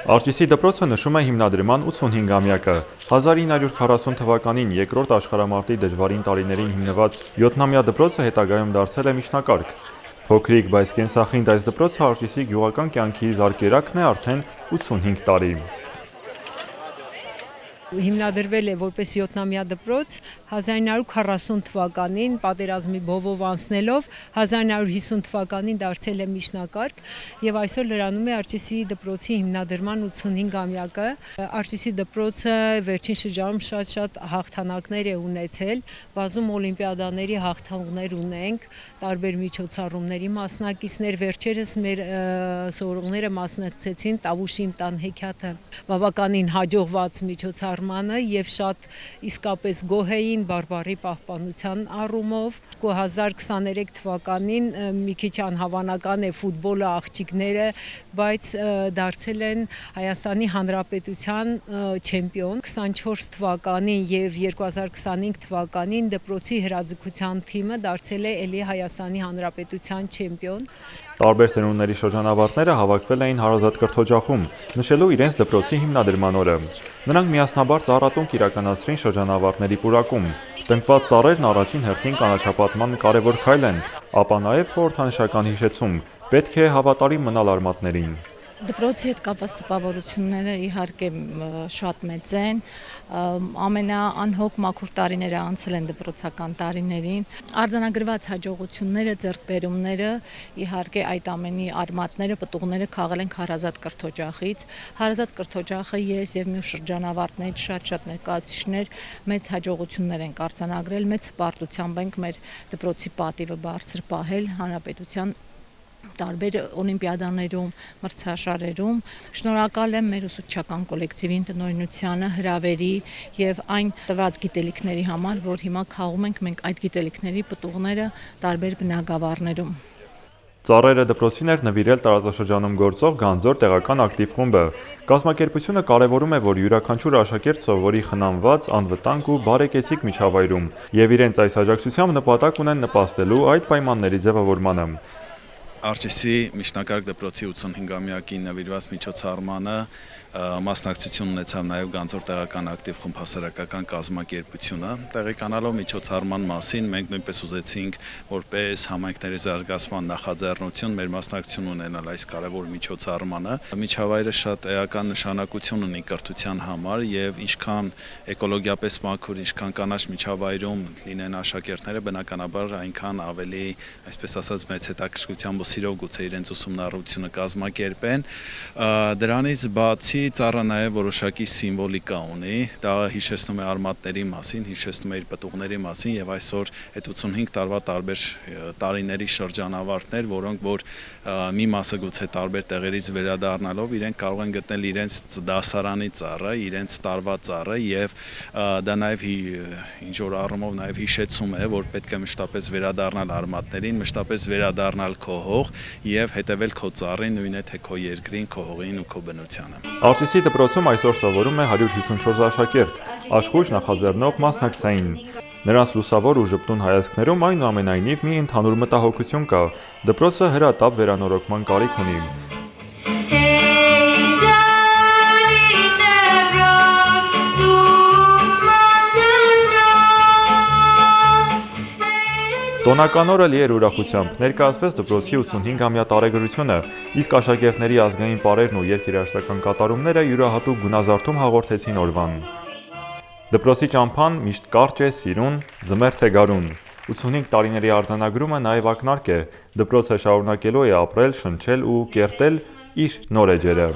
Արտիսի դպրոցը նշում է հիմնադրման 85-ամյակը։ 1940 թվականին երկրորդ աշխարհամարտի դժվարին տարիներին հիմնված 7-ամյա դպրոցը հետագայում դարձել է միջնակարգ։ Փոքրիկ, բայց կենսախինդ այս դպրոցը Արտիսի գյուղական կյանքի զարկերակն է արդեն 85 տարի։ Հիմնադրվել է որպես 7-ամյա դպրոց 1940 թվականին պատերազմի բովով անցնելով 1950 թվականին դարձել է միջնակարգ եւ այսօր լրանում է Արտիսի դպրոցի հիմնադրման 85-ամյակը։ Արտիսի դպրոցը վերջին շրջանում շատ հաղթանակներ է ունեցել, բազում օլիմպիադաների հաղթանակներ ունենք, տարբեր միջոցառումների մասնակիցներ, վերջերս մեր սովորողները մասնակցեցին Տավուշիմ տան հեքիաթը բավականին հաջողված միջոցառմանը եւ շատ իսկապես գոհ էին բարբառի պահպանության առումով։ 2023 թվականին մի քիչ անհավանական է ֆուտբոլը աղջիկները, բայց դարձել են Հայաստանի Հանրապետության չեմպիոն։ 24 թվականին եւ 2025 թվականին դպրոցի հրաձգության թիմը դարձել է ելի Հայաստանի Հանրապետության չեմպիոն։ Տարբեր սերունդների շրջանավարտները հավաքվել էին հարազատ կրթօջախում, նշելու իրենց դպրոցի հիմնադրման օրը։ Նրանք միասնաբար ծառատունք իրականացրին շրջանավարտների պուրակում։ Տնկված ծառերն առաջին հերթին կանաչապատման կարևոր քայլ են, ապա նաև խորհրդանշական հիշեցում՝ պետք է հավատարիմ մնալ արմատներին։ Դպրոցի հետ կապված տպավորությունները իհարկե շատ մեծ են, ամենաանհոգ մաքուր տարիները անցել են դպրոցական տարիներին, արձանագրված հաջողությունները, ձեռքբերումները, իհարկե այդ ամենի արմատները, պտուղները քաղել ենք հարազատ կրթօջախից։ Հարազատ կրթօջախը ես եւ մյուս շրջանավարտներ, շատ ներկայացուցիչներ մեծ հաջողություններ ենք արձանագրել, մեծ հպարտությամբ ենք մեր դպրոցի պատիվը բարձր պահել հանրապետության տարբեր օլիմպիադաներում, մրցաշարերում։ Շնորհակալ եմ մեր ուսուցչական կոլեկտիվին, տնօրինությանը, հրավերի եւ այն տված գիտելիքների համար, որ հիմա քաղում ենք մենք այդ գիտելիքների պտուղները տարբեր բնագավառներում։ Ծառերը դպրոցին էր նվիրել տարածաշրջանում գործող Գանձոր տեղական ակտիվ խումբը։ Կազմակերպությունը կարևորում է, որ յուրաքանչյուր աշակերտ սովորի խնամված, անվտանգ ու բարեկեցիկ միջավայրում եւ իրենց այս աջակցությամբ նպատակ ունեն նպաստելու այդ պայմանների ձևավորմանը։ Արտիսի միջնակարգ դպրոցի 85-ամյակին նվիրված միջոցառմանը մասնակցություն ունեցավ նաև Գանձոր տեղական ակտիվ խումբ հասարակական կազմակերպությունը։ Տեղեկանալով միջոցառման մասին մենք նույնպես ուզեցինք որպես համայնքների զարգացման նախաձեռնություն մեր մասնակցություն ունենալ այս կարևոր միջոցառմանը։ Միջավայրը շատ էական նշանակություն ունի կրթության համար եւ ինչքան էկոլոգիապես մաքուր, ինչքան կանաչ միջավայրում լինեն աշակերտները, բնականաբար այնքան ավելի, այսպես ասած, մեծ հետաքրքրությամբ ու սիրով գուցե իրենց ուսումնառությունը կազմակերպեն։ Դրանից բացի ծառը նաև որոշակի սիմվոլիկա ունի, դա հիշեցնում է արմատների մասին, հիշեցնում է իր պտուղների մասին եւ այսօր այդ 85 տարվա տարբեր տարիների շրջանավարտներ, որոնք որ մի մասը գուցե տարբեր տեղերից վերադառնալով իրենք կարող են գտնել իրենց դասարանի ծառը, իրենց տարվա ծառը եւ դա նաև ինչ որ առումով նաև հիշեցում է, որ պետք է մշտապես վերադառնալ արմատներին, մշտապես վերադառնալ քո հող եւ հետեւել քո ծառին, նույն է թե քո երկրին, քո հողին ու քո բնությանը։ Արտիսի դպրոցում այսօր սովորում է 154 աշակերտ, աշխույժ նախաձեռնող մասնակցային։ Նրանց լուսավոր ու ժպտուն հայացքներում այնուամենայնիվ մի ընդհանուր մտահոգություն կա՝ դպրոցը հրատապ վերանորոգման կարիք ունի։ Տոնական օրը լի էր ուրախությամբ, ներկայացվեց դպրոցի 85-ամյա տարեգրությունը, իսկ աշակերտների ազգային պարերն ու երգերաշտական կատարումները յուրահատուկ գունազարդում հաղորդեցին օրվան։ Դպրոցի ճամփան միշտ կարճ է, սիրուն, ձմեռ թե գարուն։ 85 տարիների արձանագրումը նաև ակնարկ է, դպրոցը շարունակելու է ապրել, շնչել ու կերտել իր նոր էջերը։